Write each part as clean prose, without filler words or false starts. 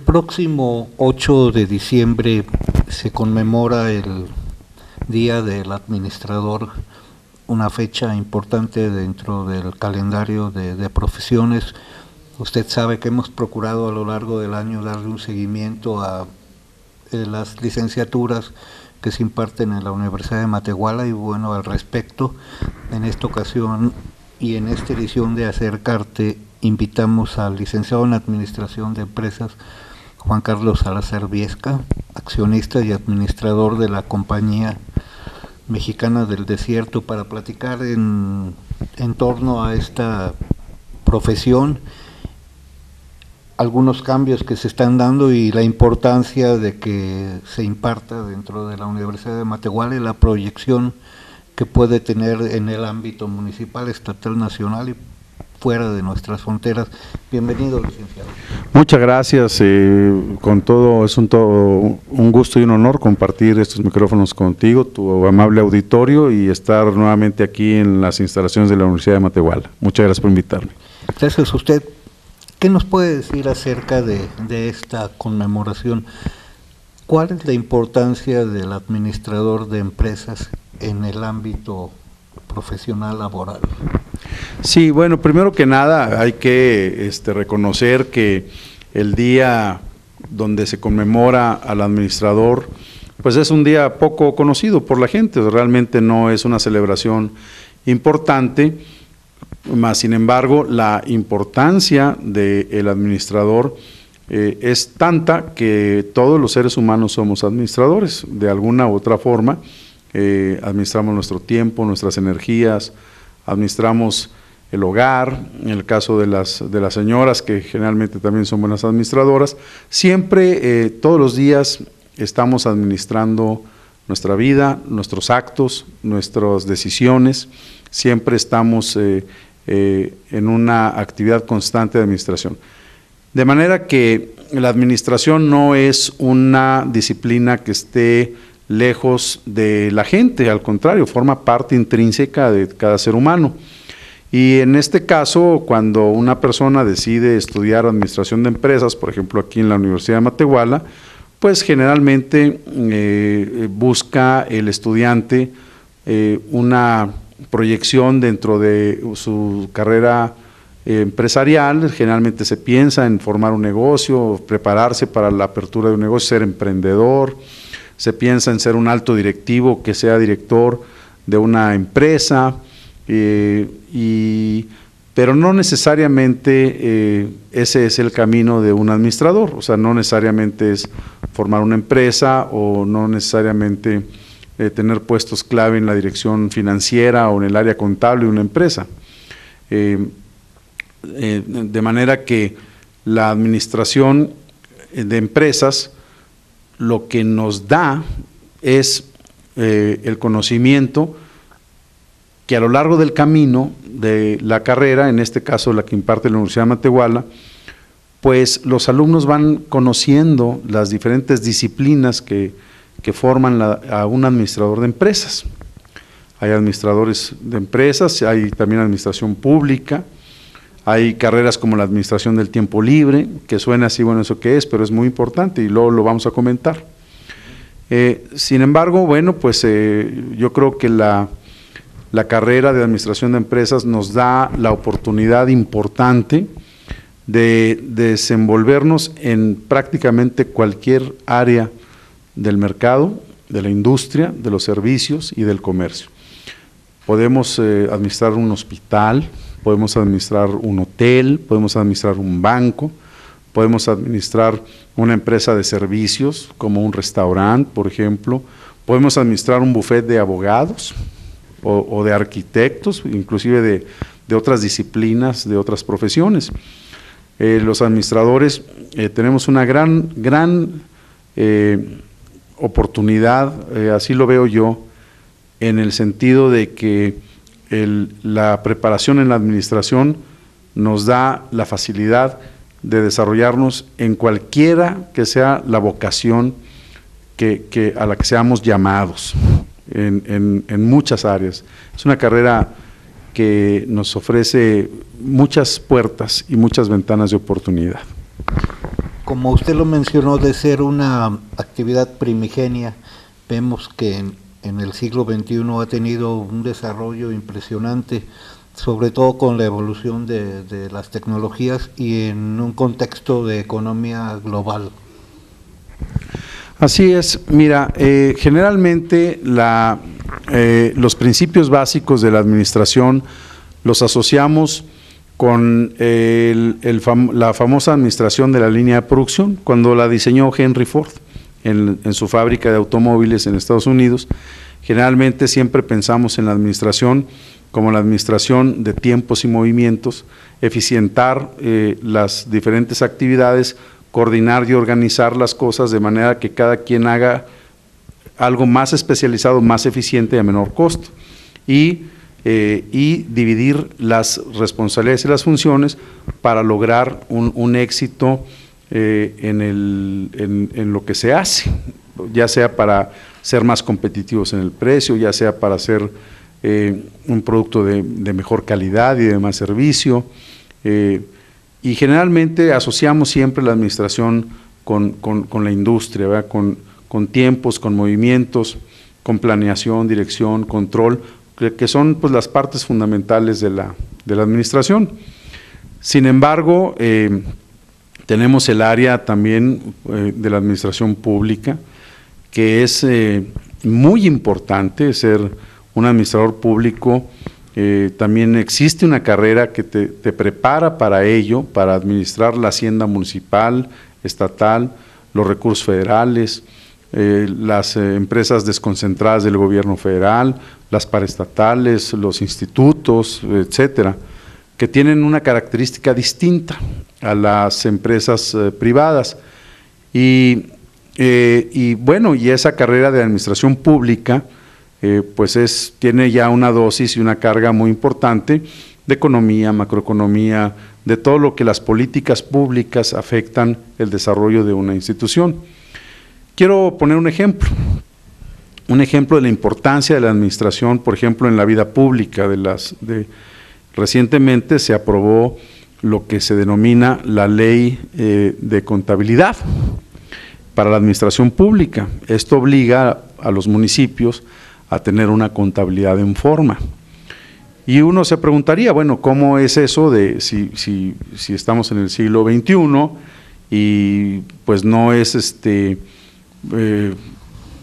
próximo 8 de diciembre se conmemora el Día del Administrador, una fecha importante dentro del calendario de profesiones. Usted sabe que hemos procurado a lo largo del año darle un seguimiento a las licenciaturas que se imparten en la Universidad de Matehuala y bueno, al respecto, en esta ocasión y en esta edición de Acercarte, invitamos al licenciado en Administración de Empresas, Juan Carlos Salazar Viesca, accionista y administrador de la Compañía Mexicana del Desierto, para platicar en torno a esta profesión, algunos cambios que se están dando y la importancia de que se imparta dentro de la Universidad de Matehuala y la proyección que puede tener en el ámbito municipal, estatal, nacional y fuera de nuestras fronteras. Bienvenido, licenciado. Muchas gracias, con todo, es un gusto y un honor compartir estos micrófonos contigo, tu amable auditorio, y estar nuevamente aquí en las instalaciones de la Universidad de Matehuala. Muchas gracias por invitarme. Gracias a usted. ¿Qué nos puede decir acerca de esta conmemoración? ¿Cuál es la importancia del administrador de empresas en el ámbito profesional laboral? Sí, bueno, primero que nada hay que reconocer que el día donde se conmemora al administrador, pues es un día poco conocido por la gente, realmente no es una celebración importante, más sin embargo la importancia del administrador es tanta que todos los seres humanos somos administradores, de alguna u otra forma. Administramos nuestro tiempo, nuestras energías, administramos el hogar, en el caso de las señoras, que generalmente también son buenas administradoras. Siempre, todos los días, estamos administrando nuestra vida, nuestros actos, nuestras decisiones, siempre estamos en una actividad constante de administración. De manera que la administración no es una disciplina que esté lejos de la gente, al contrario, forma parte intrínseca de cada ser humano. Y en este caso, cuando una persona decide estudiar administración de empresas, por ejemplo aquí en la Universidad de Matehuala, pues generalmente busca el estudiante una proyección dentro de su carrera empresarial. Generalmente se piensa en formar un negocio, prepararse para la apertura de un negocio, ser emprendedor. Se piensa en ser un alto directivo que sea director de una empresa, pero no necesariamente ese es el camino de un administrador. O sea, no necesariamente es formar una empresa o no necesariamente tener puestos clave en la dirección financiera o en el área contable de una empresa. De manera que la administración de empresas lo que nos da es el conocimiento que a lo largo del camino de la carrera, en este caso la que imparte la Universidad de Matehuala, pues los alumnos van conociendo las diferentes disciplinas que forman a un administrador de empresas. Hay administradores de empresas, hay también administración pública, hay carreras como la administración del tiempo libre, que suena así, bueno, ¿eso qué es? Pero es muy importante y luego lo vamos a comentar. Sin embargo, bueno, pues yo creo que la carrera de administración de empresas nos da la oportunidad importante de desenvolvernos en prácticamente cualquier área del mercado, de la industria, de los servicios y del comercio. Podemos administrar un hospital, podemos administrar un hotel, podemos administrar un banco, podemos administrar una empresa de servicios como un restaurante, por ejemplo, podemos administrar un bufete de abogados o de arquitectos, inclusive de otras disciplinas, de otras profesiones. Los administradores tenemos una gran oportunidad, así lo veo yo, en el sentido de que la preparación en la administración nos da la facilidad de desarrollarnos en cualquiera que sea la vocación a la que seamos llamados, en muchas áreas. Es una carrera que nos ofrece muchas puertas y muchas ventanas de oportunidad. Como usted lo mencionó, de ser una actividad primigenia, vemos que en el siglo XXI ha tenido un desarrollo impresionante, sobre todo con la evolución de las tecnologías y en un contexto de economía global. Así es, mira, generalmente los principios básicos de la administración los asociamos con la famosa administración de la línea de producción, cuando la diseñó Henry Ford en su fábrica de automóviles en Estados Unidos. Generalmente siempre pensamos en la administración como la administración de tiempos y movimientos, eficientar las diferentes actividades, coordinar y organizar las cosas de manera que cada quien haga algo más especializado, más eficiente y a menor costo, y dividir las responsabilidades y las funciones para lograr un éxito en lo que se hace, ya sea para ser más competitivos en el precio, ya sea para hacer un producto de mejor calidad y de más servicio, y generalmente asociamos siempre la administración con la industria, ¿verdad? Con tiempos, con movimientos, con planeación, dirección, control, que son pues las partes fundamentales de la administración. Sin embargo, tenemos el área también de la administración pública, que es muy importante ser un administrador público. También existe una carrera que te prepara para ello, para administrar la hacienda municipal, estatal, los recursos federales, las empresas desconcentradas del gobierno federal, las paraestatales, los institutos, etcétera, que tienen una característica distinta a las empresas privadas. Y bueno, y esa carrera de administración pública pues tiene ya una dosis y una carga muy importante de economía, macroeconomía, de todo lo que las políticas públicas afectan el desarrollo de una institución. Quiero poner un ejemplo de la importancia de la administración, por ejemplo, en la vida pública. Recientemente se aprobó lo que se denomina la ley de contabilidad para la administración pública. Esto obliga a los municipios a tener una contabilidad en forma. Y uno se preguntaría, bueno, ¿cómo es eso de si estamos en el siglo XXI y pues no es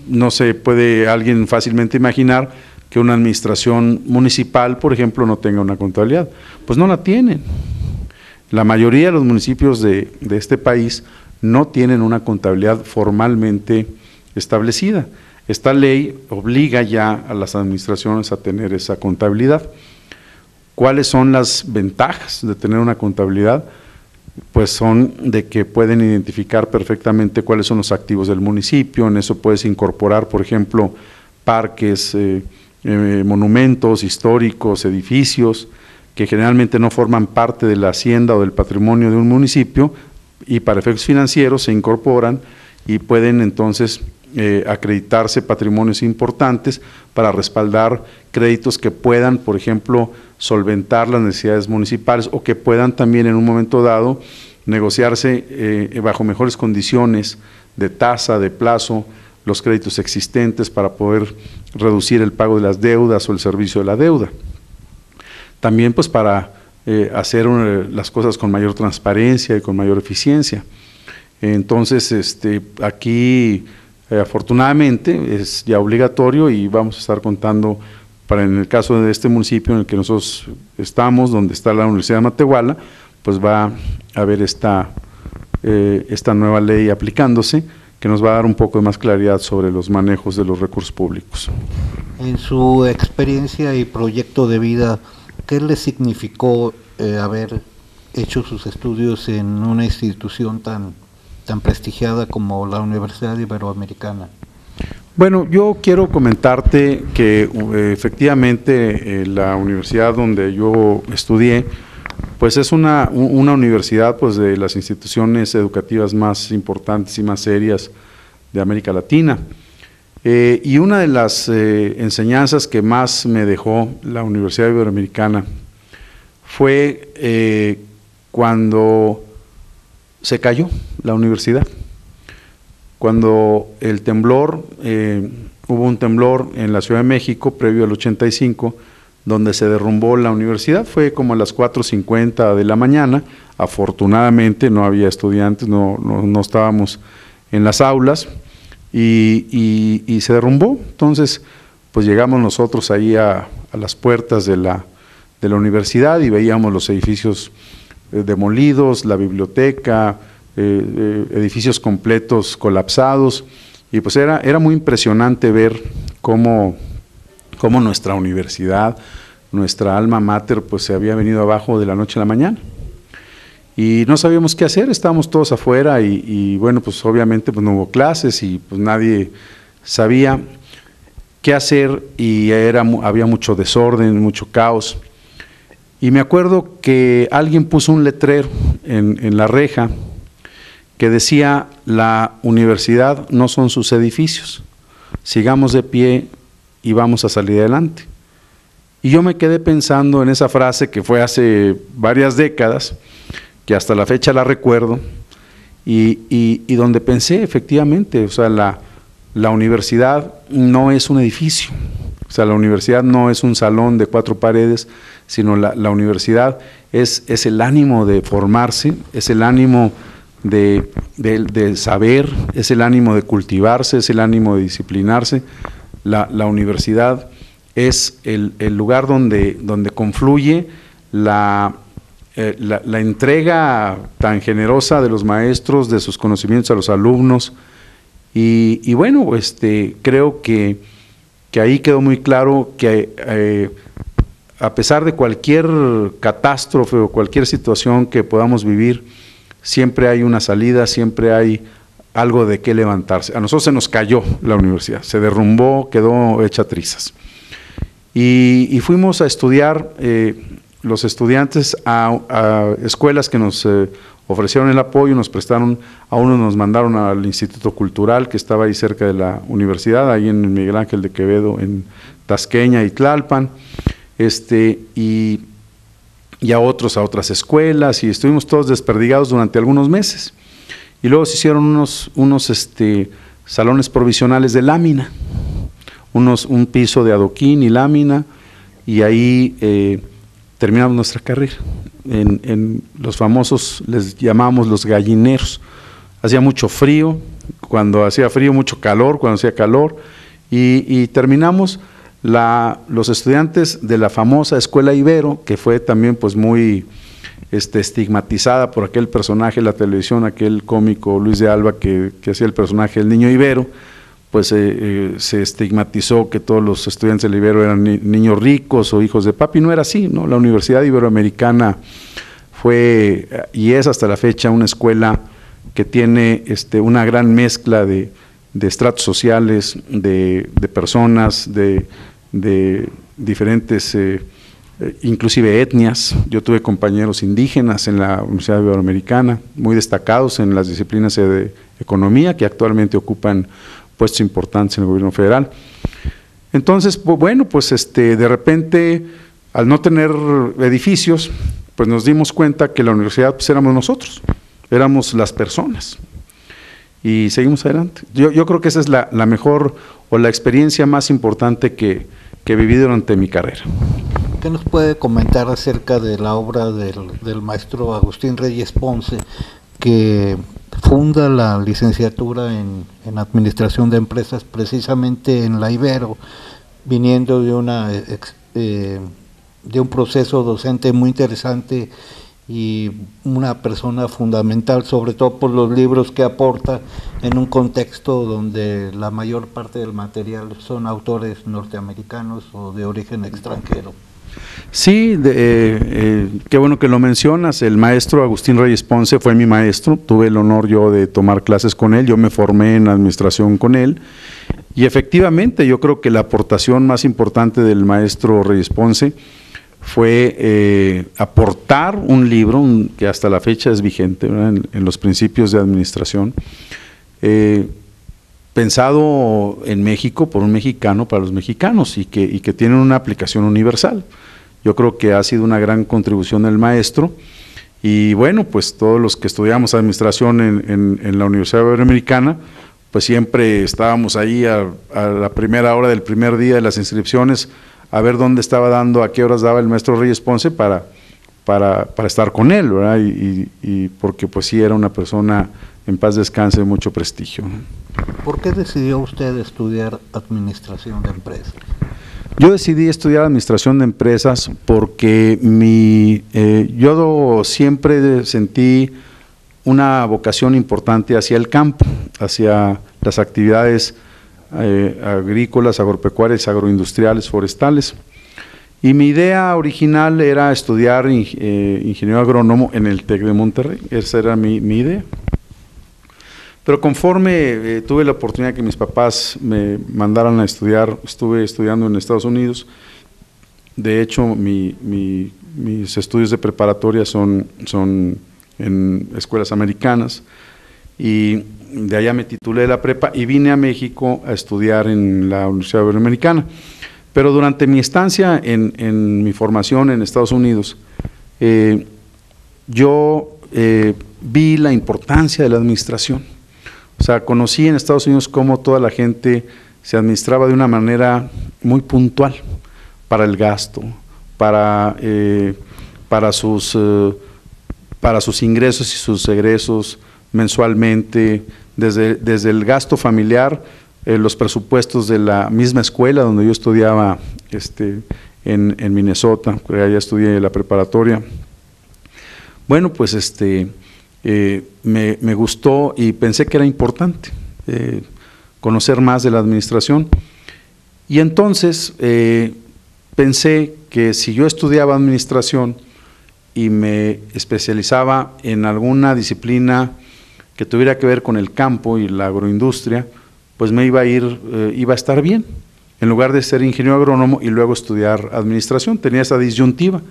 no se puede alguien fácilmente imaginar que una administración municipal, por ejemplo, no tenga una contabilidad? Pues no la tienen. La mayoría de los municipios de este país no tienen una contabilidad formalmente establecida. Esta ley obliga ya a las administraciones a tener esa contabilidad. ¿Cuáles son las ventajas de tener una contabilidad? Pues son de que pueden identificar perfectamente cuáles son los activos del municipio. En eso puedes incorporar, por ejemplo, parques, monumentos históricos, edificios, que generalmente no forman parte de la hacienda o del patrimonio de un municipio, y para efectos financieros se incorporan y pueden entonces acreditarse patrimonios importantes para respaldar créditos que puedan, por ejemplo, solventar las necesidades municipales, o que puedan también en un momento dado negociarse bajo mejores condiciones de tasa, de plazo, los créditos existentes para poder reducir el pago de las deudas o el servicio de la deuda. También pues para hacer las cosas con mayor transparencia y con mayor eficiencia. Entonces aquí afortunadamente es ya obligatorio, y vamos a estar contando en el caso de este municipio en el que nosotros estamos, donde está la Universidad de Matehuala, pues va a haber esta nueva ley aplicándose, que nos va a dar un poco de más claridad sobre los manejos de los recursos públicos. En su experiencia y proyecto de vida, ¿qué le significó haber hecho sus estudios en una institución tan prestigiada como la Universidad Iberoamericana? Bueno, yo quiero comentarte que efectivamente la universidad donde yo estudié, pues es una universidad pues de las instituciones educativas más importantes y más serias de América Latina. Y una de las enseñanzas que más me dejó la Universidad Iberoamericana fue cuando se cayó la universidad. Cuando el temblor, hubo un temblor en la Ciudad de México previo al 85, donde se derrumbó la universidad, fue como a las 4:50 de la mañana, afortunadamente no había estudiantes, no estábamos en las aulas, y se derrumbó. Entonces pues llegamos nosotros ahí a las puertas de la universidad y veíamos los edificios demolidos, la biblioteca, edificios completos colapsados, y pues era muy impresionante ver cómo nuestra universidad, nuestra alma mater, pues se había venido abajo de la noche a la mañana. Y no sabíamos qué hacer, estábamos todos afuera y bueno, pues obviamente pues no hubo clases y pues nadie sabía qué hacer, y había mucho desorden, mucho caos. Y me acuerdo que alguien puso un letrero en la reja que decía: la universidad no son sus edificios, sigamos de pie y vamos a salir adelante. Y yo me quedé pensando en esa frase que fue hace varias décadas, que hasta la fecha la recuerdo, y donde pensé efectivamente, o sea, la universidad no es un edificio, o sea, la universidad no es un salón de 4 paredes, sino la universidad es el ánimo de formarse, es el ánimo de saber, es el ánimo de cultivarse, es el ánimo de disciplinarse. La universidad es el lugar donde confluye la entrega tan generosa de los maestros, de sus conocimientos a los alumnos, y bueno, creo que ahí quedó muy claro que a pesar de cualquier catástrofe o cualquier situación que podamos vivir, siempre hay una salida, siempre hay algo de qué levantarse. A nosotros se nos cayó la universidad, se derrumbó, quedó hecha trizas. Y fuimos a estudiar, los estudiantes, a escuelas que nos ofrecieron el apoyo, nos prestaron, a uno nos mandaron al Instituto Cultural, que estaba ahí cerca de la universidad, ahí en Miguel Ángel de Quevedo, en Tasqueña y Tlalpan, y a otras escuelas, y estuvimos todos desperdigados durante algunos meses. Y luego se hicieron unos salones provisionales de lámina, un piso de adoquín y lámina, y ahí terminamos nuestra carrera. En los famosos, les llamamos los gallineros. Hacía mucho frío, cuando hacía frío, mucho calor, cuando hacía calor, y terminamos los estudiantes de la famosa Escuela Ibero, que fue también pues muy estigmatizada por aquel personaje en la televisión, aquel cómico Luis de Alba que hacía el personaje del niño Ibero. Pues se estigmatizó que todos los estudiantes del Ibero eran niños ricos o hijos de papi. No era así, ¿no? La Universidad Iberoamericana fue y es hasta la fecha una escuela que tiene una gran mezcla de estratos sociales, de personas, de diferentes, inclusive etnias. Yo tuve compañeros indígenas en la Universidad Iberoamericana, muy destacados en las disciplinas de economía, que actualmente ocupan puestos importantes en el gobierno federal. Entonces, pues, bueno, pues de repente, al no tener edificios, pues nos dimos cuenta que la universidad pues éramos nosotros, éramos las personas, y seguimos adelante. Yo creo que esa es la mejor o la experiencia más importante que viví durante mi carrera. ¿Qué nos puede comentar acerca de la obra del maestro Agustín Reyes Ponce, que funda la licenciatura en Administración de Empresas precisamente en la Ibero, viniendo de un proceso docente muy interesante y una persona fundamental, sobre todo por los libros que aporta en un contexto donde la mayor parte del material son autores norteamericanos o de origen extranjero? Sí, qué bueno que lo mencionas. El maestro Agustín Reyes Ponce fue mi maestro, tuve el honor yo de tomar clases con él, yo me formé en administración con él, y efectivamente yo creo que la aportación más importante del maestro Reyes Ponce fue aportar un libro que hasta la fecha es vigente, en los principios de administración, pensado en México por un mexicano para los mexicanos, y que tienen una aplicación universal. Yo creo que ha sido una gran contribución del maestro, Y bueno, pues todos los que estudiamos administración en la Universidad Iberoamericana, pues siempre estábamos ahí a la primera hora del primer día de las inscripciones, a ver dónde estaba dando, a qué horas daba el maestro Reyes Ponce para estar con él, ¿verdad? Y porque pues sí era una persona, en paz descanse, de mucho prestigio. ¿Por qué decidió usted estudiar administración de empresas? Yo decidí estudiar administración de empresas porque yo siempre sentí una vocación importante hacia el campo, hacia las actividades agrícolas, agropecuarias, agroindustriales, forestales. Y mi idea original era estudiar ingeniero agrónomo en el TEC de Monterrey, esa era mi idea. Pero conforme tuve la oportunidad que mis papás me mandaran a estudiar, estuve estudiando en Estados Unidos. De hecho, mis estudios de preparatoria son en escuelas americanas, y de allá me titulé de la prepa y vine a México a estudiar en la Universidad Iberoamericana. Pero durante mi estancia en mi formación en Estados Unidos, yo vi la importancia de la administración. O sea, conocí en Estados Unidos cómo toda la gente se administraba de una manera muy puntual para el gasto, para sus ingresos y sus egresos mensualmente, desde el gasto familiar, los presupuestos de la misma escuela donde yo estudiaba en Minnesota, allá estudié la preparatoria. Bueno, pues me gustó y pensé que era importante conocer más de la administración, y entonces pensé que si yo estudiaba administración y me especializaba en alguna disciplina que tuviera que ver con el campo y la agroindustria, pues me iba a estar bien, en lugar de ser ingeniero agrónomo y luego estudiar administración. Tenía esa disyuntiva: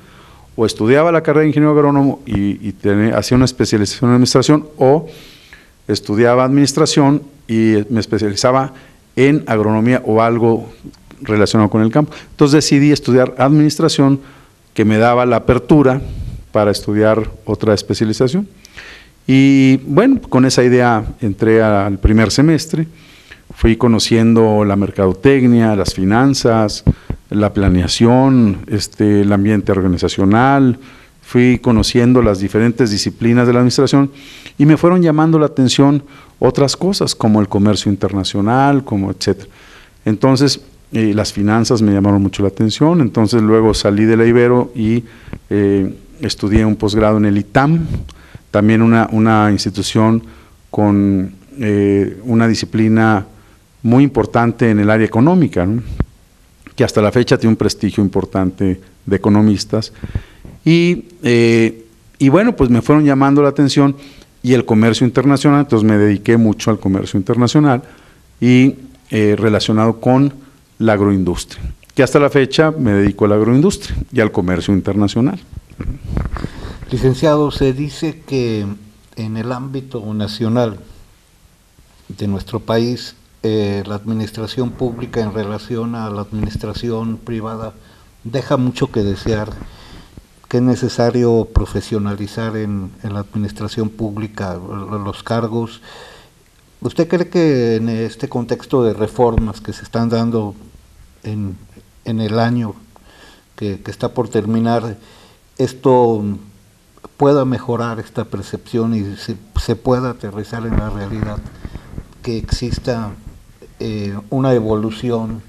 o estudiaba la carrera de ingeniero agrónomo y hacía una especialización en administración, o estudiaba administración y me especializaba en agronomía o algo relacionado con el campo. Entonces decidí estudiar administración, que me daba la apertura para estudiar otra especialización. Y bueno, con esa idea entré al primer semestre, fui conociendo la mercadotecnia, las finanzas, la planeación, el ambiente organizacional, fui conociendo las diferentes disciplinas de la administración y me fueron llamando la atención otras cosas como el comercio internacional, como etcétera. Entonces, las finanzas me llamaron mucho la atención. Entonces luego salí de la Ibero y estudié un posgrado en el ITAM, también una institución con una disciplina muy importante en el área económica, ¿no?, que hasta la fecha tiene un prestigio importante de economistas. Y bueno, pues me fueron llamando la atención y el comercio internacional, entonces me dediqué mucho al comercio internacional y relacionado con la agroindustria, que hasta la fecha me dedico a la agroindustria y al comercio internacional. Licenciado, se dice que en el ámbito nacional de nuestro país, la administración pública en relación a la administración privada deja mucho que desear, que es necesario profesionalizar en la administración pública los cargos. ¿Usted cree que en este contexto de reformas que se están dando en el año que está por terminar, esto pueda mejorar esta percepción y se pueda aterrizar en la realidad, que exista una evolución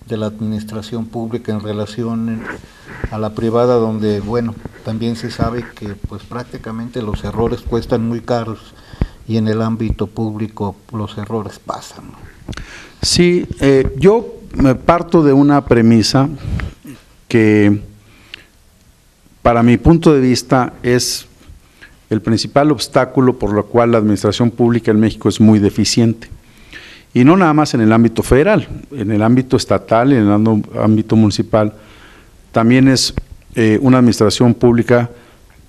de la administración pública en relación a la privada, donde, bueno, también se sabe que pues prácticamente los errores cuestan muy caros y en el ámbito público los errores pasan? Sí, yo me parto de una premisa que para mi punto de vista es el principal obstáculo por lo cual la administración pública en México es muy deficiente. Y no nada más en el ámbito federal, en el ámbito estatal y en el ámbito municipal, también es una administración pública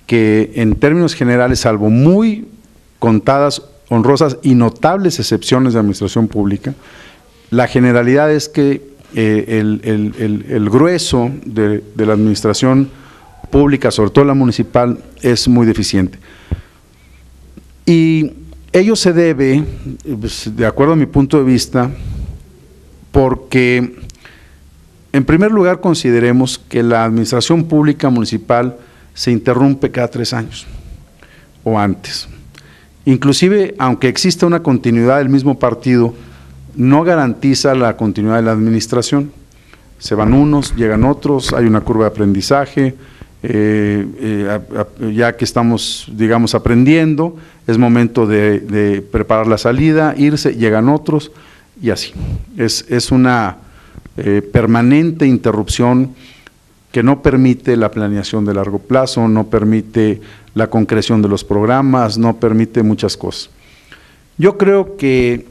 que en términos generales, salvo muy contadas, honrosas y notables excepciones de administración pública, la generalidad es que el grueso de la administración pública, sobre todo la municipal, es muy deficiente. Y ello se debe, pues, de acuerdo a mi punto de vista, porque en primer lugar consideremos que la administración pública municipal se interrumpe cada 3 años o antes. Inclusive, aunque exista una continuidad del mismo partido, no garantiza la continuidad de la administración. Se van unos, llegan otros, hay una curva de aprendizaje, ya que estamos, digamos, aprendiendo, es momento de preparar la salida, irse, llegan otros y así. Es una permanente interrupción que no permite la planeación de largo plazo, no permite la concreción de los programas, no permite muchas cosas. Yo creo que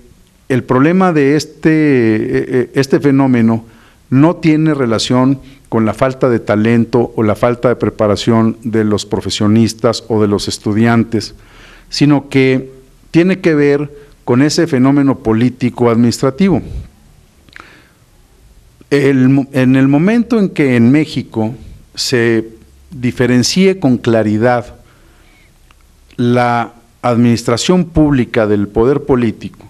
el problema de este fenómeno no tiene relación con la falta de talento o la falta de preparación de los profesionistas o de los estudiantes, sino que tiene que ver con ese fenómeno político administrativo. En el momento en que en México se diferencie con claridad la administración pública del poder político,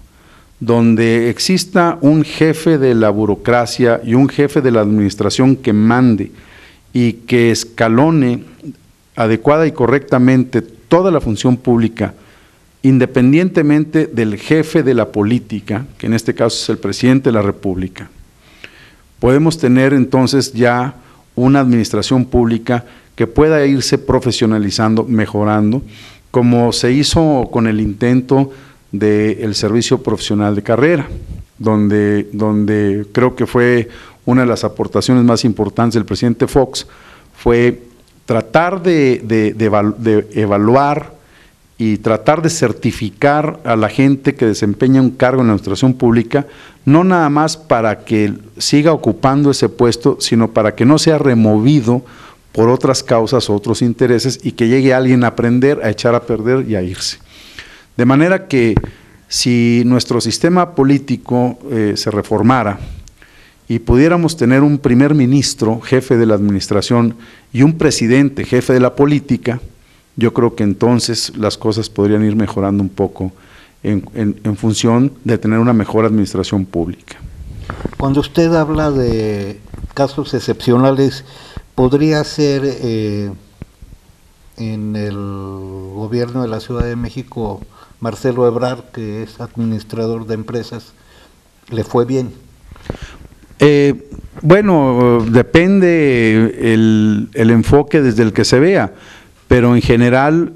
donde exista un jefe de la burocracia y un jefe de la administración que mande y que escalone adecuada y correctamente toda la función pública, independientemente del jefe de la política, que en este caso es el presidente de la República, podemos tener entonces ya una administración pública que pueda irse profesionalizando, mejorando, como se hizo con el intento del servicio profesional de carrera, donde creo que fue una de las aportaciones más importantes del presidente Fox, fue tratar de evaluar y tratar de certificar a la gente que desempeña un cargo en la administración pública, no nada más para que siga ocupando ese puesto, sino para que no sea removido por otras causas o otros intereses y que llegue alguien a aprender, a echar a perder y a irse. De manera que si nuestro sistema político se reformara y pudiéramos tener un primer ministro, jefe de la administración, y un presidente, jefe de la política, yo creo que entonces las cosas podrían ir mejorando un poco en función de tener una mejor administración pública. Cuando usted habla de casos excepcionales, ¿podría ser en el gobierno de la Ciudad de México Marcelo Ebrard, que es administrador de empresas, le fue bien? Bueno, depende el enfoque desde el que se vea, pero en general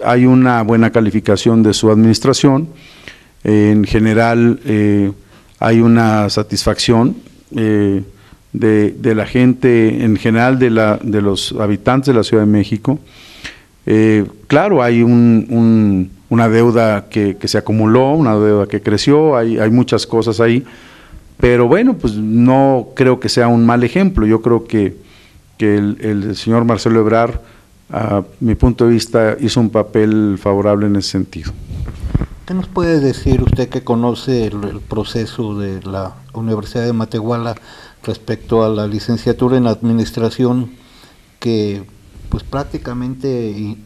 hay una buena calificación de su administración, en general hay una satisfacción de la gente, en general de los habitantes de la Ciudad de México. Claro, hay una deuda que se acumuló, una deuda que creció, hay muchas cosas ahí, pero bueno, pues no creo que sea un mal ejemplo. Yo creo que el señor Marcelo Ebrard, a mi punto de vista, hizo un papel favorable en ese sentido. ¿Qué nos puede decir usted que conoce el proceso de la Universidad de Matehuala respecto a la licenciatura en administración, que pues prácticamente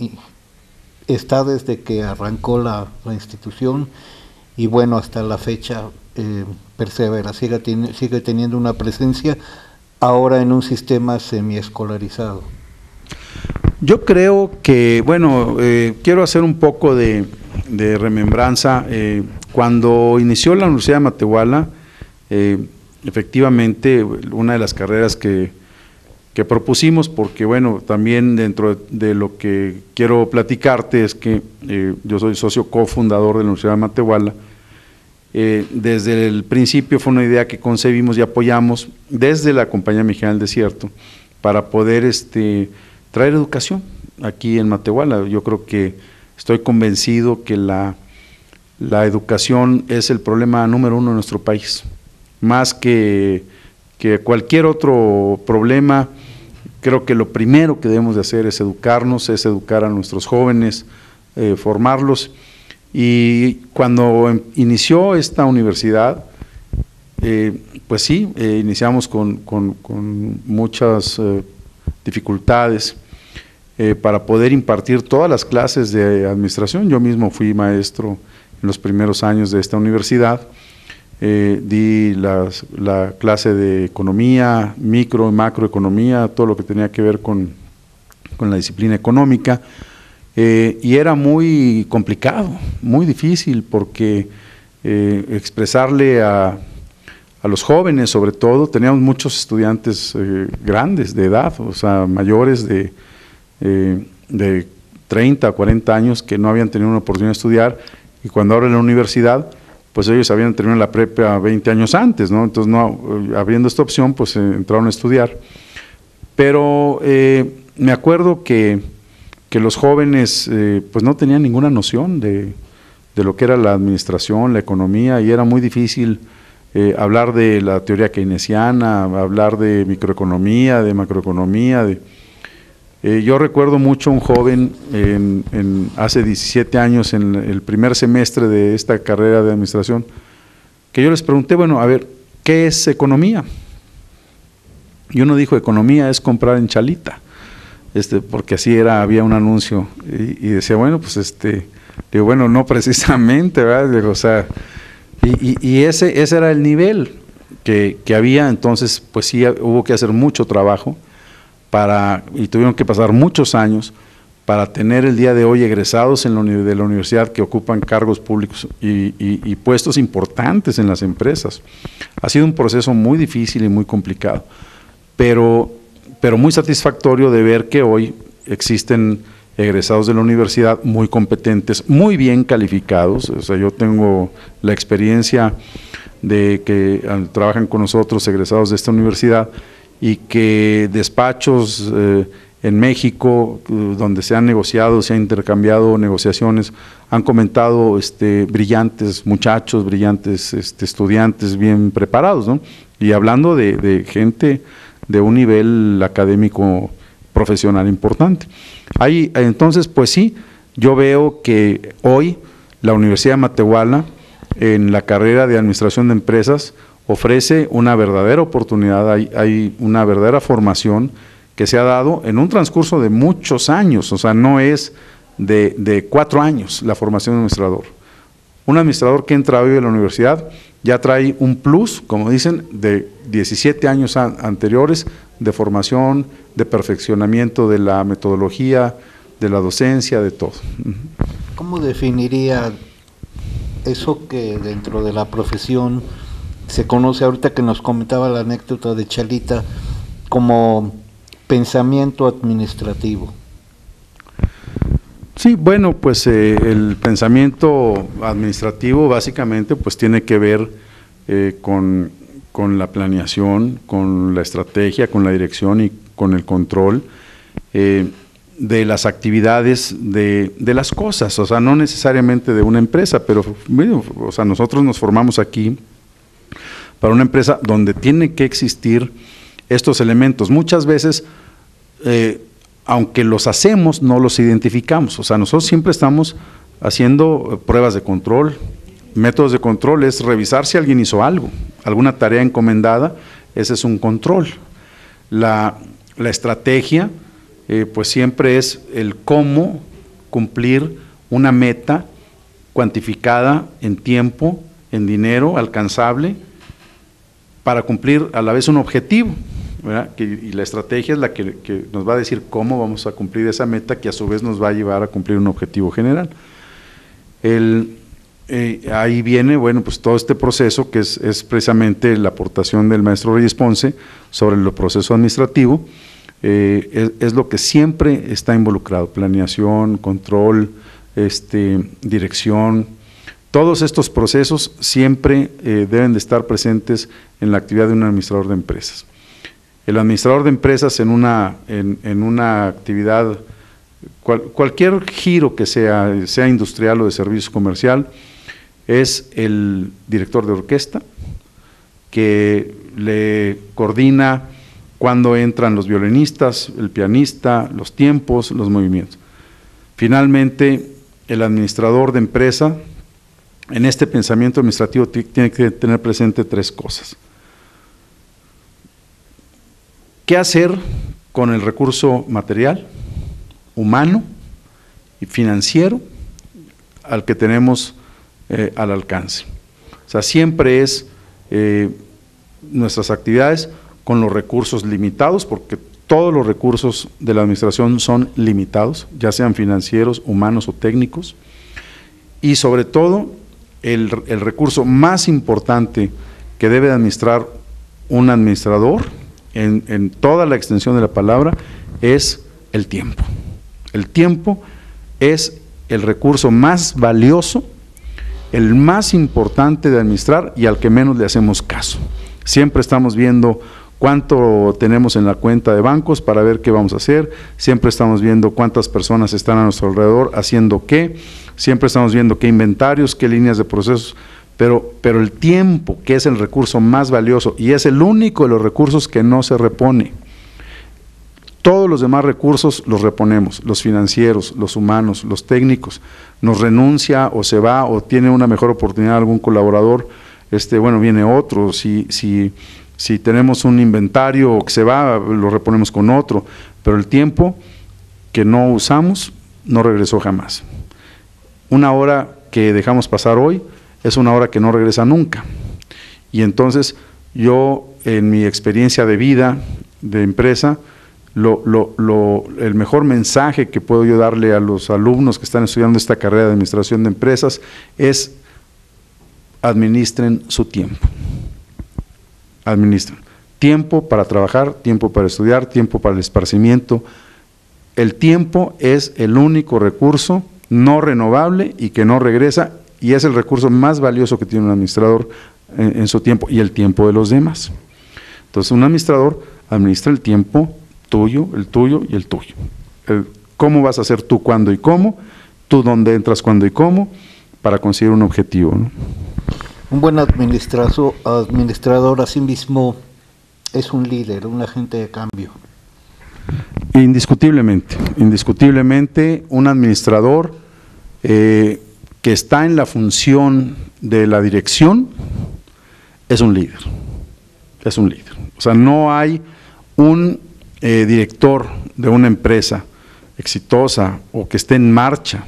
está desde que arrancó la institución y bueno, hasta la fecha persevera, sigue teniendo una presencia ahora en un sistema semiescolarizado? Yo creo que, bueno, quiero hacer un poco de remembranza. Cuando inició la Universidad de Matehuala, efectivamente, una de las carreras que propusimos, porque bueno, también dentro de lo que quiero platicarte es que yo soy socio cofundador de la Universidad de Matehuala. Desde el principio fue una idea que concebimos y apoyamos desde la Compañía Mexicana del Desierto para poder traer educación aquí en Matehuala. Yo creo que estoy convencido que la educación es el problema número uno de nuestro país, más que cualquier otro problema. Creo que lo primero que debemos de hacer es educarnos, es educar a nuestros jóvenes, formarlos. Y cuando inició esta universidad, pues sí, iniciamos con muchas dificultades. para poder impartir todas las clases de administración. Yo mismo fui maestro en los primeros años de esta universidad, di la clase de economía, micro y macroeconomía, todo lo que tenía que ver con la disciplina económica, y era muy complicado, muy difícil, porque expresarle a los jóvenes, sobre todo, teníamos muchos estudiantes grandes de edad, o sea, mayores de 30 a 40 años que no habían tenido una oportunidad de estudiar, y cuando abren la universidad, pues ellos habían terminado la prepa 20 años antes, ¿no? Entonces, no, abriendo esta opción, pues entraron a estudiar. Pero me acuerdo que los jóvenes pues no tenían ninguna noción de lo que era la administración, la economía, y era muy difícil hablar de la teoría keynesiana, hablar de microeconomía, de macroeconomía. Yo recuerdo mucho un joven hace 17 años, en el primer semestre de esta carrera de administración, que yo les pregunté, bueno, a ver, ¿qué es economía? Y uno dijo, economía es comprar en Chalita, porque así había un anuncio, y decía, bueno, pues digo, bueno, no precisamente, ¿verdad? Digo, o sea, y ese era el nivel que había. Entonces, pues sí, hubo que hacer mucho trabajo y tuvieron que pasar muchos años para tener el día de hoy egresados de la universidad que ocupan cargos públicos y puestos importantes en las empresas. Ha sido un proceso muy difícil y muy complicado, pero muy satisfactorio de ver que hoy existen egresados de la universidad muy competentes, muy bien calificados. O sea, yo tengo la experiencia de que trabajan con nosotros egresados de esta universidad, y que despachos en México, donde se han negociado, se han intercambiado negociaciones, han comentado brillantes muchachos, brillantes estudiantes bien preparados, ¿no? Y hablando de gente de un nivel académico profesional importante. Entonces, pues sí, yo veo que hoy la Universidad de Matehuala, en la carrera de Administración de Empresas, ofrece una verdadera oportunidad, hay una verdadera formación que se ha dado en un transcurso de muchos años, o sea, no es de 4 años la formación de administrador. Un administrador que entra hoy a la universidad ya trae un plus, como dicen, de 17 años anteriores de formación, de perfeccionamiento de la metodología, de la docencia, de todo. ¿Cómo definiría eso que dentro de la profesión se conoce, ahorita que nos comentaba la anécdota de Chalita, como pensamiento administrativo? Sí, bueno, pues el pensamiento administrativo básicamente pues tiene que ver con la planeación, con la estrategia, con la dirección y con el control de las actividades de las cosas, o sea, no necesariamente de una empresa, pero bueno, o sea, nosotros nos formamos aquí para una empresa donde tiene que existir estos elementos. Muchas veces, aunque los hacemos, no los identificamos. O sea, nosotros siempre estamos haciendo pruebas de control. Métodos de control es revisar si alguien hizo algo, alguna tarea encomendada, ese es un control. La estrategia, pues siempre es el cómo cumplir una meta cuantificada en tiempo, en dinero, alcanzable, para cumplir a la vez un objetivo, ¿verdad? Y la estrategia es la que nos va a decir cómo vamos a cumplir esa meta, que a su vez nos va a llevar a cumplir un objetivo general. Ahí viene, bueno, pues todo este proceso que es precisamente la aportación del maestro Reyes Ponce sobre el proceso administrativo, es lo que siempre está involucrado: planeación, control, dirección. Todos estos procesos siempre deben de estar presentes en la actividad de un administrador de empresas. El administrador de empresas en una actividad, cualquier giro que sea industrial o de servicio comercial, es el director de orquesta, que le coordina cuando entran los violinistas, el pianista, los tiempos, los movimientos. Finalmente, el administrador de empresa, en este pensamiento administrativo, tiene que tener presente 3 cosas. ¿Qué hacer con el recurso material? humano y financiero al que tenemos al alcance. O sea, siempre es nuestras actividades con los recursos limitados, porque todos los recursos de la administración son limitados, ya sean financieros, humanos o técnicos, y sobre todo el recurso más importante que debe administrar un administrador en toda la extensión de la palabra es el tiempo. El tiempo es el recurso más valioso, el más importante de administrar y al que menos le hacemos caso. Siempre estamos viendo cuánto tenemos en la cuenta de bancos para ver qué vamos a hacer, siempre estamos viendo cuántas personas están a nuestro alrededor haciendo qué, siempre estamos viendo qué inventarios, qué líneas de procesos, pero el tiempo, que es el recurso más valioso y es el único de los recursos que no se repone. Todos los demás recursos los reponemos, los financieros, los humanos, los técnicos. Nos renuncia o se va o tiene una mejor oportunidad algún colaborador, bueno, viene otro. Si tenemos un inventario que se va, lo reponemos con otro, pero el tiempo que no usamos no regresó jamás. Una hora que dejamos pasar hoy es una hora que no regresa nunca. Y entonces yo, en mi experiencia de vida, de empresa, el mejor mensaje que puedo yo darle a los alumnos que están estudiando esta carrera de administración de empresas es: administren su tiempo. Administren. Tiempo para trabajar, tiempo para estudiar, tiempo para el esparcimiento. El tiempo es el único recurso no renovable y que no regresa, y es el recurso más valioso que tiene un administrador en su tiempo y el tiempo de los demás. Entonces, un administrador administra el tiempo tuyo, el tuyo y el tuyo. ¿Cómo vas a hacer tú, cuándo y cómo? Tú dónde entras, cuándo y cómo, para conseguir un objetivo, ¿no? Un buen administrador asimismo es un líder, un agente de cambio. Indiscutiblemente, un administrador que está en la función de la dirección es un líder, O sea, no hay un director de una empresa exitosa o que esté en marcha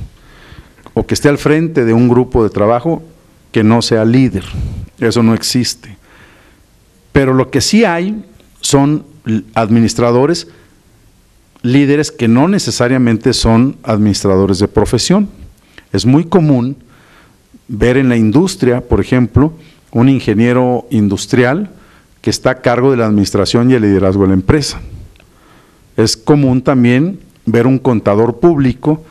o que esté al frente de un grupo de trabajo que no sea líder. Eso no existe. Pero lo que sí hay son administradores, líderes que no necesariamente son administradores de profesión. Es muy común ver en la industria, por ejemplo, un ingeniero industrial que está a cargo de la administración y el liderazgo de la empresa. Es común también ver un contador público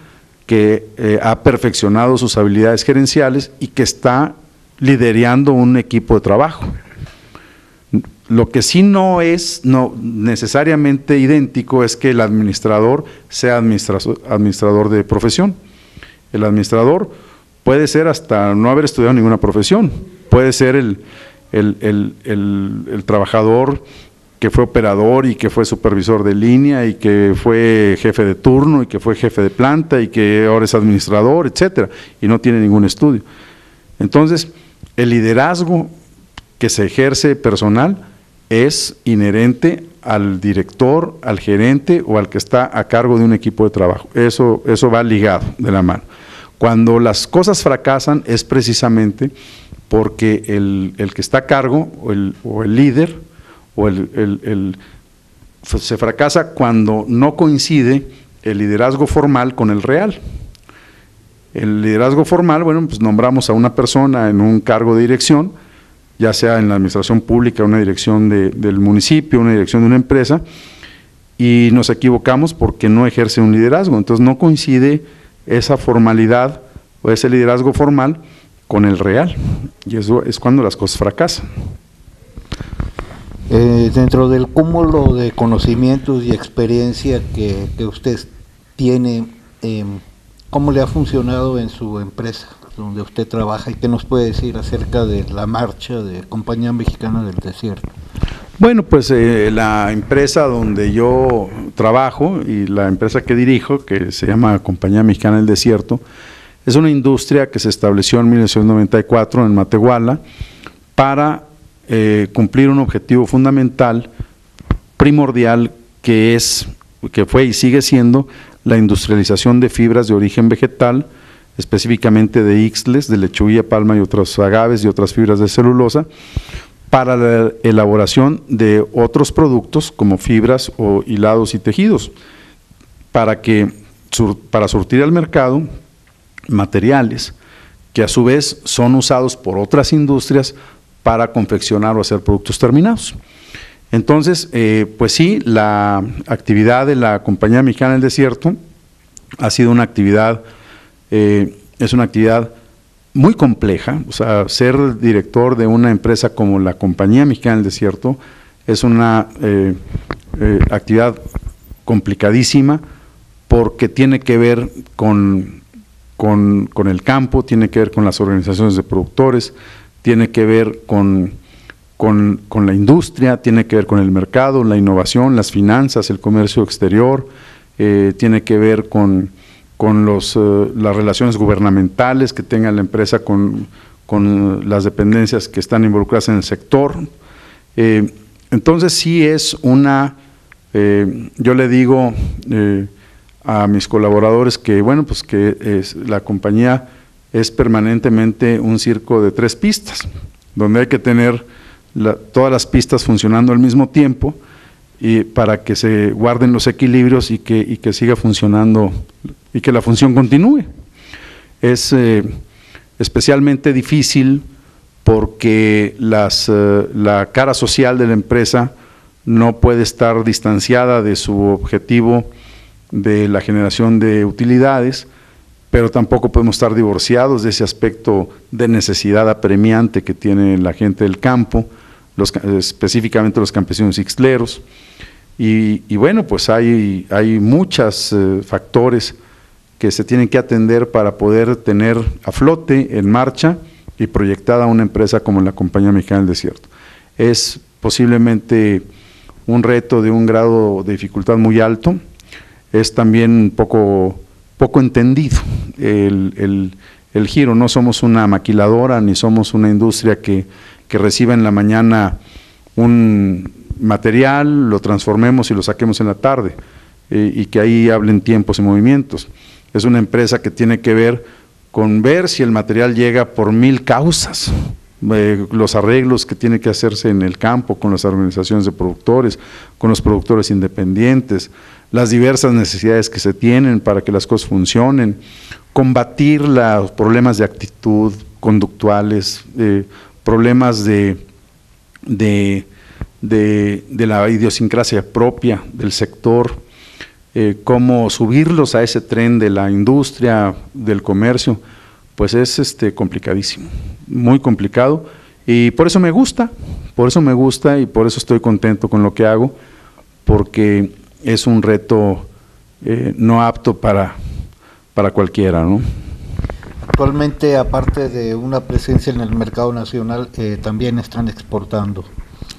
que ha perfeccionado sus habilidades gerenciales y que está liderando un equipo de trabajo. Lo que sí no es necesariamente idéntico es que el administrador sea administrador de profesión. El administrador puede ser hasta no haber estudiado ninguna profesión, puede ser el trabajador que fue operador y que fue supervisor de línea y que fue jefe de turno y que fue jefe de planta y que ahora es administrador, etcétera, y no tiene ningún estudio. Entonces, el liderazgo que se ejerce personal es inherente al director, al gerente o al que está a cargo de un equipo de trabajo. Eso va ligado de la mano. Cuando las cosas fracasan es precisamente porque el que está a cargo o el líder se fracasa cuando no coincide el liderazgo formal con el real. El liderazgo formal, bueno, pues nombramos a una persona en un cargo de dirección, ya sea en la administración pública, una dirección del municipio, una dirección de una empresa, y nos equivocamos porque no ejerce un liderazgo. Entonces no coincide esa formalidad o ese liderazgo formal con el real, y eso es cuando las cosas fracasan. Dentro del cúmulo de conocimientos y experiencia que usted tiene, ¿cómo le ha funcionado en su empresa donde usted trabaja y qué nos puede decir acerca de la marcha de Compañía Mexicana del Desierto? Bueno, pues la empresa donde yo trabajo y la empresa que dirijo, que se llama Compañía Mexicana del Desierto, es una industria que se estableció en 1994 en Matehuala para cumplir un objetivo fundamental, primordial, que fue y sigue siendo la industrialización de fibras de origen vegetal, específicamente de ixtles, de lechuguilla, palma y otros agaves y otras fibras de celulosa, para la elaboración de otros productos como fibras o hilados y tejidos, para surtir al mercado materiales que a su vez son usados por otras industrias para confeccionar o hacer productos terminados. Entonces, pues sí, la actividad de la Compañía Mexicana del Desierto ha sido una actividad, es una actividad muy compleja. O sea, ser director de una empresa como la Compañía Mexicana del Desierto es una actividad complicadísima, porque tiene que ver con el campo, tiene que ver con las organizaciones de productores, tiene que ver con la industria, tiene que ver con el mercado, la innovación, las finanzas, el comercio exterior, tiene que ver con las relaciones gubernamentales que tenga la empresa con las dependencias que están involucradas en el sector. Entonces sí es yo le digo a mis colaboradores que, bueno, pues que la compañía es permanentemente un circo de 3 pistas, donde hay que tener todas las pistas funcionando al mismo tiempo y para que se guarden los equilibrios y que siga funcionando y que la función continúe. Es especialmente difícil porque la cara social de la empresa no puede estar distanciada de su objetivo de la generación de utilidades, pero tampoco podemos estar divorciados de ese aspecto de necesidad apremiante que tiene la gente del campo, específicamente los campesinos ixtleros. Y bueno, pues hay muchos factores que se tienen que atender para poder tener a flote, en marcha y proyectada una empresa como la Compañía Mexicana del Desierto. Es posiblemente un reto de un grado de dificultad muy alto. Es también poco entendido el giro. No somos una maquiladora ni somos una industria que reciba en la mañana un material, lo transformemos y lo saquemos en la tarde y que ahí hablen tiempos y movimientos. Es una empresa que tiene que ver con ver si el material llega por 1000 causas, los arreglos que tiene que hacerse en el campo con las organizaciones de productores, con los productores independientes, las diversas necesidades que se tienen para que las cosas funcionen, combatir los problemas de actitud conductuales, problemas de la idiosincrasia propia del sector, cómo subirlos a ese tren de la industria, del comercio, pues es complicadísimo, muy complicado, y por eso me gusta y por eso estoy contento con lo que hago, porque es un reto no apto para cualquiera, ¿no? Actualmente, aparte de una presencia en el mercado nacional, también están exportando.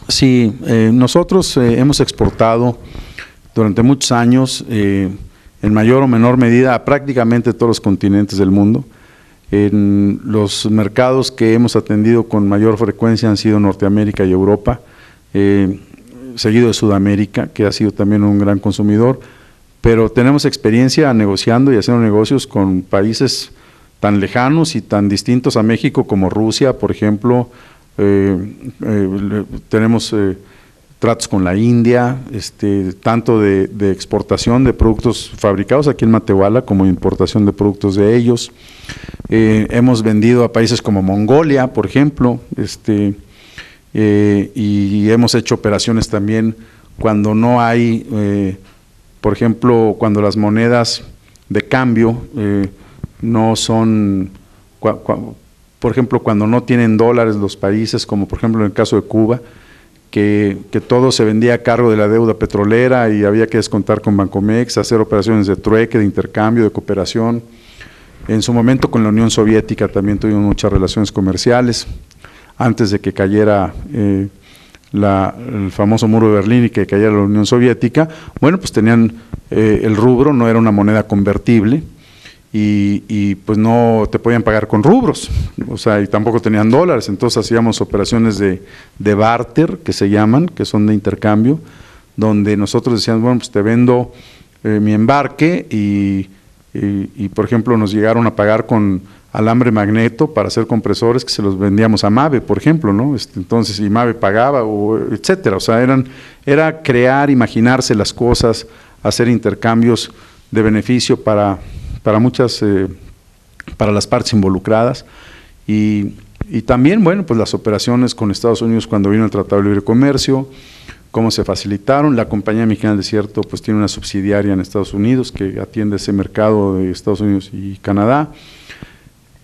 Sí, nosotros hemos exportado durante muchos años, en mayor o menor medida, a prácticamente todos los continentes del mundo. En los mercados que hemos atendido con mayor frecuencia han sido Norteamérica y Europa, seguido de Sudamérica, que ha sido también un gran consumidor, pero tenemos experiencia negociando y haciendo negocios con países tan lejanos y tan distintos a México como Rusia, por ejemplo. Tenemos tratos con la India, tanto de exportación de productos fabricados aquí en Matehuala como importación de productos de ellos. Hemos vendido a países como Mongolia, por ejemplo, y hemos hecho operaciones también cuando no hay, por ejemplo, cuando las monedas de cambio no son, por ejemplo, cuando no tienen dólares los países, como por ejemplo en el caso de Cuba, que todo se vendía a cargo de la deuda petrolera y había que descontar con Bancomex, hacer operaciones de trueque, de intercambio, de cooperación. En su momento con la Unión Soviética también tuvimos muchas relaciones comerciales, antes de que cayera el famoso muro de Berlín y que cayera la Unión Soviética. Bueno, pues tenían el rubro, no era una moneda convertible, y pues no te podían pagar con rubros, o sea, y tampoco tenían dólares. Entonces hacíamos operaciones de barter, que se llaman, que son de intercambio, donde nosotros decíamos, bueno, pues te vendo mi embarque y, por ejemplo, nos llegaron a pagar con alambre magneto para hacer compresores que se los vendíamos a Mabe, por ejemplo, ¿no? Entonces, y Mabe pagaba, etcétera. O sea, era crear, imaginarse las cosas, hacer intercambios de beneficio para las partes involucradas y también, bueno, pues las operaciones con Estados Unidos cuando vino el Tratado de Libre Comercio, cómo se facilitaron. La Compañía Mexicana del Desierto pues tiene una subsidiaria en Estados Unidos que atiende ese mercado de Estados Unidos y Canadá.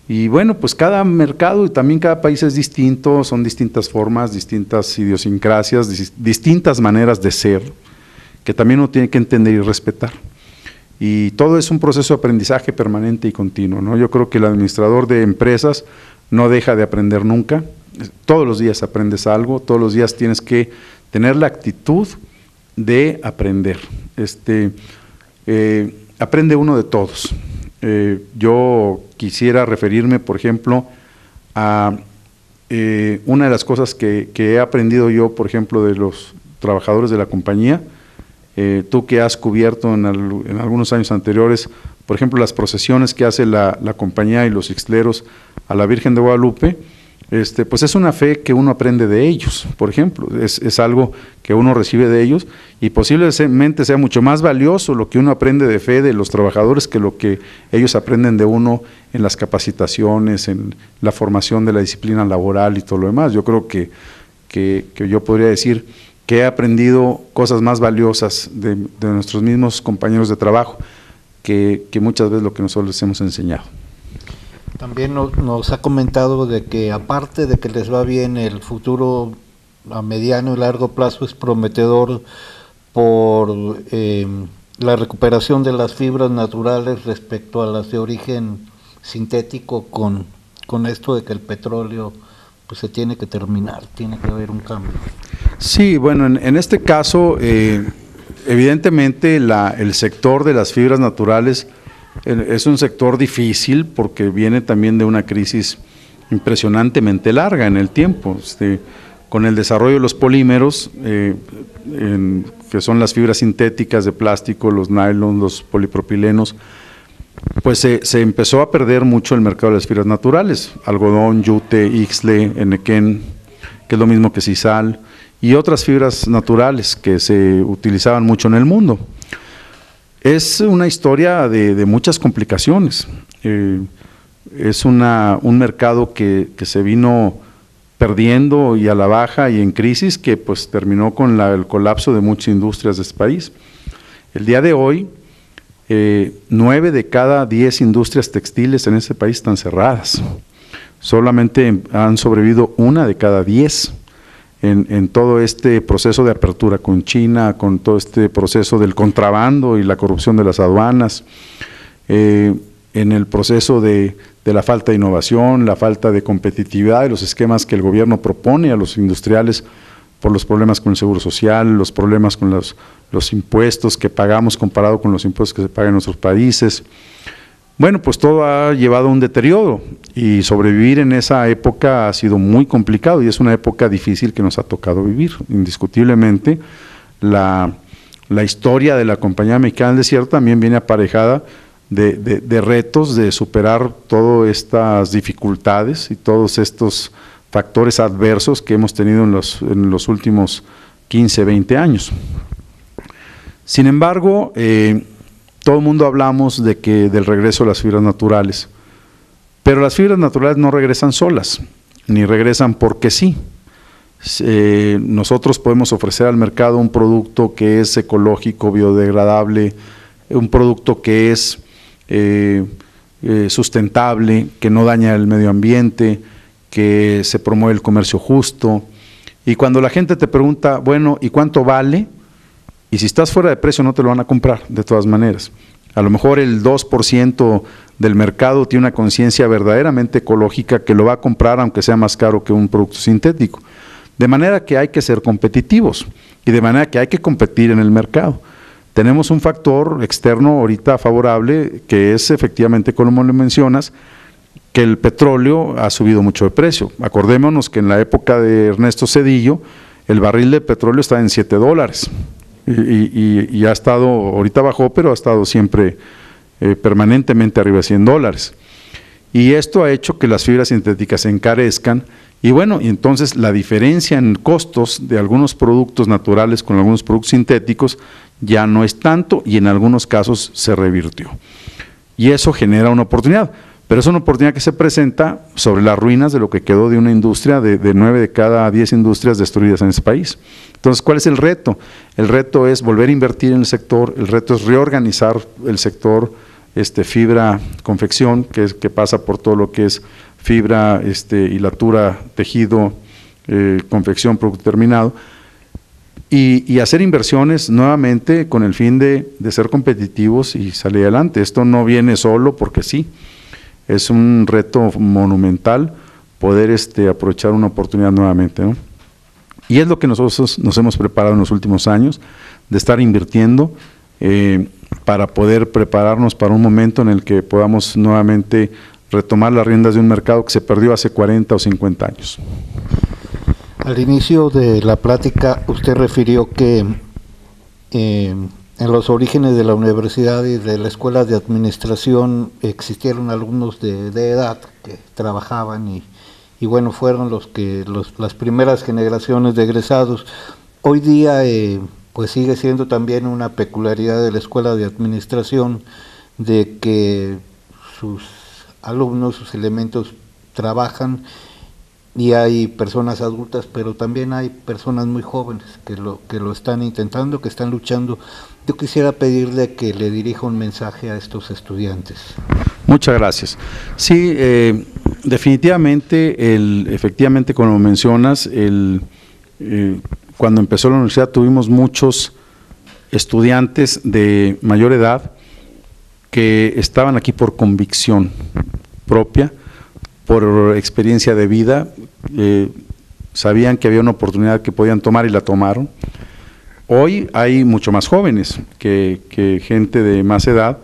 Y bueno, pues cada mercado y también cada país es distinto, son distintas formas, distintas idiosincrasias, distintas maneras de ser, que también uno tiene que entender y respetar. Y todo es un proceso de aprendizaje permanente y continuo, ¿no? Yo creo que el administrador de empresas no deja de aprender nunca, todos los días aprendes algo, todos los días tienes que tener la actitud de aprender. Aprende uno de todos. Yo quisiera referirme, por ejemplo, a una de las cosas que he aprendido yo, por ejemplo, de los trabajadores de la compañía. Tú que has cubierto en algunos años anteriores, por ejemplo, las procesiones que hace la compañía y los ixtleros a la Virgen de Guadalupe, pues es una fe que uno aprende de ellos, por ejemplo, es algo que uno recibe de ellos y posiblemente sea mucho más valioso lo que uno aprende de fe de los trabajadores que lo que ellos aprenden de uno en las capacitaciones, en la formación de la disciplina laboral y todo lo demás. Yo creo que yo podría decir que he aprendido cosas más valiosas de nuestros mismos compañeros de trabajo que muchas veces lo que nosotros les hemos enseñado. También nos ha comentado de que aparte de que les va bien, el futuro a mediano y largo plazo es prometedor por la recuperación de las fibras naturales respecto a las de origen sintético con esto de que el petróleo pues se tiene que terminar, tiene que haber un cambio. Sí, bueno, en este caso, evidentemente el sector de las fibras naturales es un sector difícil porque viene también de una crisis impresionantemente larga en el tiempo. Con el desarrollo de los polímeros, que son las fibras sintéticas de plástico, los nylon, los polipropilenos, pues se empezó a perder mucho el mercado de las fibras naturales, algodón, yute, ixtle, enequén, que es lo mismo que sisal, y otras fibras naturales que se utilizaban mucho en el mundo. Es una historia de muchas complicaciones, es un mercado que se vino perdiendo y a la baja y en crisis que pues terminó con el colapso de muchas industrias de este país. El día de hoy, 9 de cada 10 industrias textiles en este país están cerradas, solamente han sobrevivido 1 de cada 10 en todo este proceso de apertura con China, con todo este proceso del contrabando y la corrupción de las aduanas, en el proceso de la falta de innovación, la falta de competitividad de los esquemas que el gobierno propone a los industriales por los problemas con el seguro social, los problemas con los impuestos que pagamos comparado con los impuestos que se pagan en nuestros países. Bueno, pues todo ha llevado a un deterioro y sobrevivir en esa época ha sido muy complicado y es una época difícil que nos ha tocado vivir. Indiscutiblemente, la historia de la Compañía Mexicana del Desierto también viene aparejada de retos de superar todas estas dificultades y todos estos factores adversos que hemos tenido en los últimos 15, 20 años. Sin embargo, todo el mundo hablamos del regreso de las fibras naturales, pero las fibras naturales no regresan solas, ni regresan porque sí. Nosotros podemos ofrecer al mercado un producto que es ecológico, biodegradable, un producto que es sustentable, que no daña el medio ambiente, que se promueve el comercio justo, y cuando la gente te pregunta, bueno, ¿y cuánto vale? Y si estás fuera de precio no te lo van a comprar, de todas maneras. A lo mejor el 2% del mercado tiene una conciencia verdaderamente ecológica que lo va a comprar aunque sea más caro que un producto sintético. De manera que hay que ser competitivos y de manera que hay que competir en el mercado. Tenemos un factor externo ahorita favorable que es efectivamente, como le mencionas, que el petróleo ha subido mucho de precio. Acordémonos que en la época de Ernesto Zedillo el barril de petróleo estaba en $7. y ha estado, ahorita bajó, pero ha estado siempre permanentemente arriba de $100. Y esto ha hecho que las fibras sintéticas se encarezcan, y bueno, y entonces la diferencia en costos de algunos productos naturales con algunos productos sintéticos ya no es tanto, y en algunos casos se revirtió. Y eso genera una oportunidad, pero es una oportunidad que se presenta sobre las ruinas de lo que quedó de una industria de 9 de cada 10 industrias destruidas en ese país. Entonces, ¿cuál es el reto? El reto es volver a invertir en el sector, el reto es reorganizar el sector fibra confección, que pasa por todo lo que es fibra, hilatura, tejido, confección, producto terminado, y hacer inversiones nuevamente con el fin de ser competitivos y salir adelante. Esto no viene solo porque sí, es un reto monumental poder aprovechar una oportunidad nuevamente, ¿no? Y es lo que nosotros nos hemos preparado en los últimos años, de estar invirtiendo para poder prepararnos para un momento en el que podamos nuevamente retomar las riendas de un mercado que se perdió hace 40 o 50 años. Al inicio de la plática usted refirió que en los orígenes de la universidad y de la escuela de administración existieron alumnos de edad que trabajaban y bueno, fueron las primeras generaciones de egresados. Hoy día pues sigue siendo también una peculiaridad de la escuela de administración de que sus alumnos, sus elementos trabajan, y hay personas adultas, pero también hay personas muy jóvenes que lo están intentando, que están luchando. Yo quisiera pedirle que le dirija un mensaje a estos estudiantes. Muchas gracias. Sí, definitivamente, efectivamente, como mencionas, cuando empezó la universidad tuvimos muchos estudiantes de mayor edad que estaban aquí por convicción propia, por experiencia de vida, sabían que había una oportunidad que podían tomar y la tomaron. Hoy hay mucho más jóvenes que gente de más edad,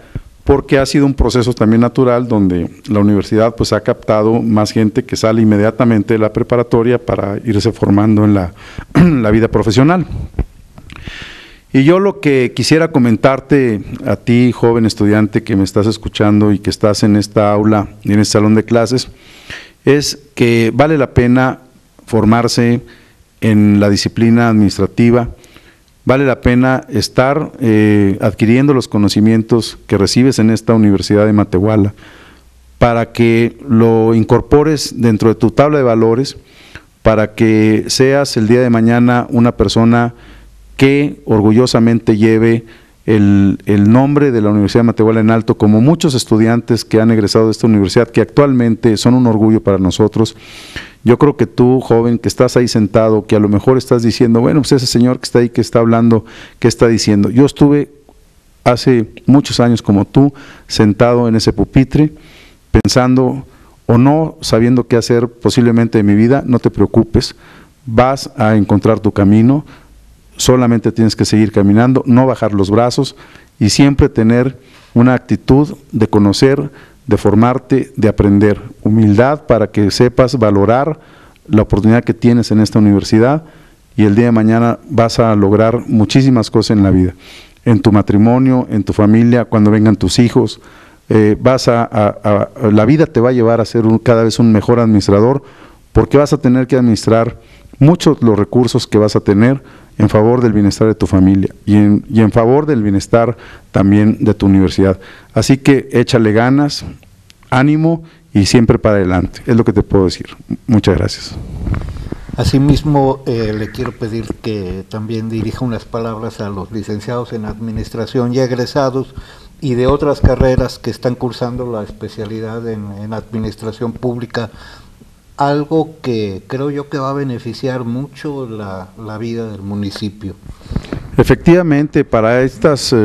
porque ha sido un proceso también natural donde la universidad pues ha captado más gente que sale inmediatamente de la preparatoria para irse formando en la vida profesional. Y yo lo que quisiera comentarte a ti, joven estudiante que me estás escuchando y que estás en esta aula y en este salón de clases, es que vale la pena formarse en la disciplina administrativa, vale la pena estar adquiriendo los conocimientos que recibes en esta Universidad de Matehuala para que lo incorpores dentro de tu tabla de valores, para que seas el día de mañana una persona que orgullosamente lleve el nombre de la Universidad de Matehuala en alto, como muchos estudiantes que han egresado de esta universidad, que actualmente son un orgullo para nosotros. Yo creo que tú, joven, que estás ahí sentado, que a lo mejor estás diciendo, bueno, pues ese señor que está ahí, que está hablando, ¿qué está diciendo? Yo estuve hace muchos años como tú, sentado en ese pupitre, pensando o no sabiendo qué hacer posiblemente de mi vida. No te preocupes, vas a encontrar tu camino. Solamente tienes que seguir caminando, no bajar los brazos y siempre tener una actitud de conocer, de formarte, de aprender. Humildad para que sepas valorar la oportunidad que tienes en esta universidad, y el día de mañana vas a lograr muchísimas cosas en la vida, en tu matrimonio, en tu familia, cuando vengan tus hijos. La vida te va a llevar a ser cada vez un mejor administrador, porque vas a tener que administrar muchos los recursos que vas a tener en favor del bienestar de tu familia y en favor del bienestar también de tu universidad. Así que échale ganas, ánimo y siempre para adelante, es lo que te puedo decir. Muchas gracias. Asimismo, le quiero pedir que también dirija unas palabras a los licenciados en administración ya egresados y de otras carreras que están cursando la especialidad en administración pública, algo que creo yo que va a beneficiar mucho la vida del municipio. Efectivamente, para estas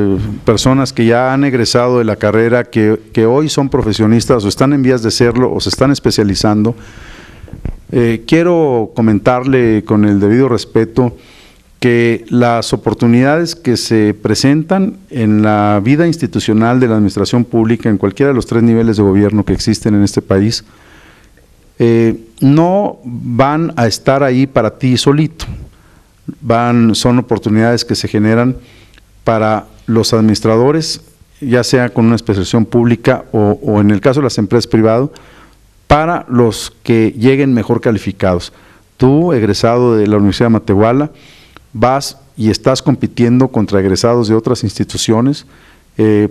personas que ya han egresado de la carrera, que hoy son profesionistas o están en vías de serlo o se están especializando, quiero comentarle con el debido respeto que las oportunidades que se presentan en la vida institucional de la administración pública, en cualquiera de los 3 niveles de gobierno que existen en este país, no van a estar ahí para ti solito. son oportunidades que se generan para los administradores, ya sea con una especialización pública o en el caso de las empresas privadas, para los que lleguen mejor calificados. Tú, egresado de la Universidad de Matehuala, vas y estás compitiendo contra egresados de otras instituciones,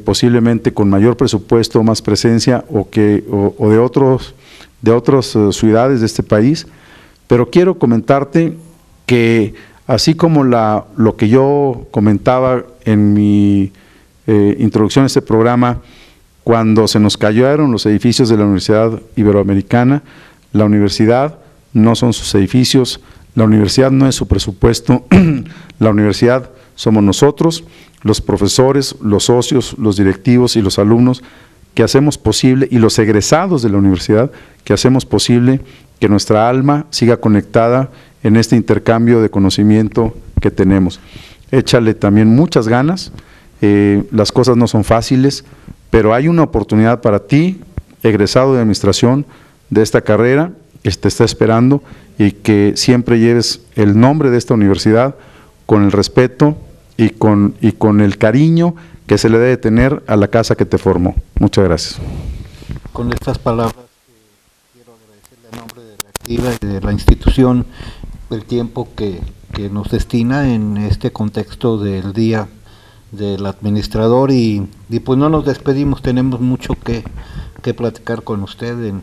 posiblemente con mayor presupuesto, más presencia o de otras ciudades de este país, pero quiero comentarte que así como lo que yo comentaba en mi introducción a este programa, cuando se nos cayeron los edificios de la Universidad Iberoamericana, la universidad no son sus edificios, la universidad no es su presupuesto, la universidad somos nosotros, los profesores, los socios, los directivos y los alumnos que hacemos posible, y los egresados de la universidad, que hacemos posible que nuestra alma siga conectada en este intercambio de conocimiento que tenemos. Échale también muchas ganas, las cosas no son fáciles, pero hay una oportunidad para ti, egresado de administración de esta carrera, que te está esperando, y que siempre lleves el nombre de esta universidad con el respeto y con el cariño que se le debe tener a la casa que te formó. Muchas gracias. Con estas palabras quiero agradecerle a nombre de la activa y de la institución el tiempo que nos destina en este contexto del Día del Administrador, y pues no nos despedimos, tenemos mucho que platicar con usted en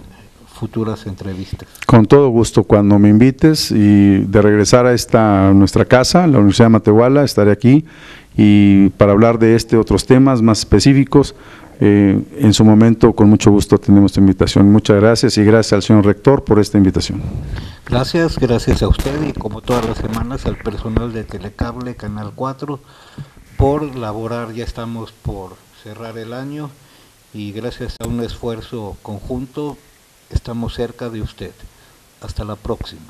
futuras entrevistas. Con todo gusto, cuando me invites y de regresar a nuestra casa, la Universidad de Matehuala, estaré aquí y para hablar de otros temas más específicos, en su momento con mucho gusto atendemos esta invitación. Muchas gracias y gracias al señor rector por esta invitación. Gracias a usted y como todas las semanas al personal de Telecable, Canal 4, por laborar. Ya estamos por cerrar el año y gracias a un esfuerzo conjunto estamos cerca de usted. Hasta la próxima.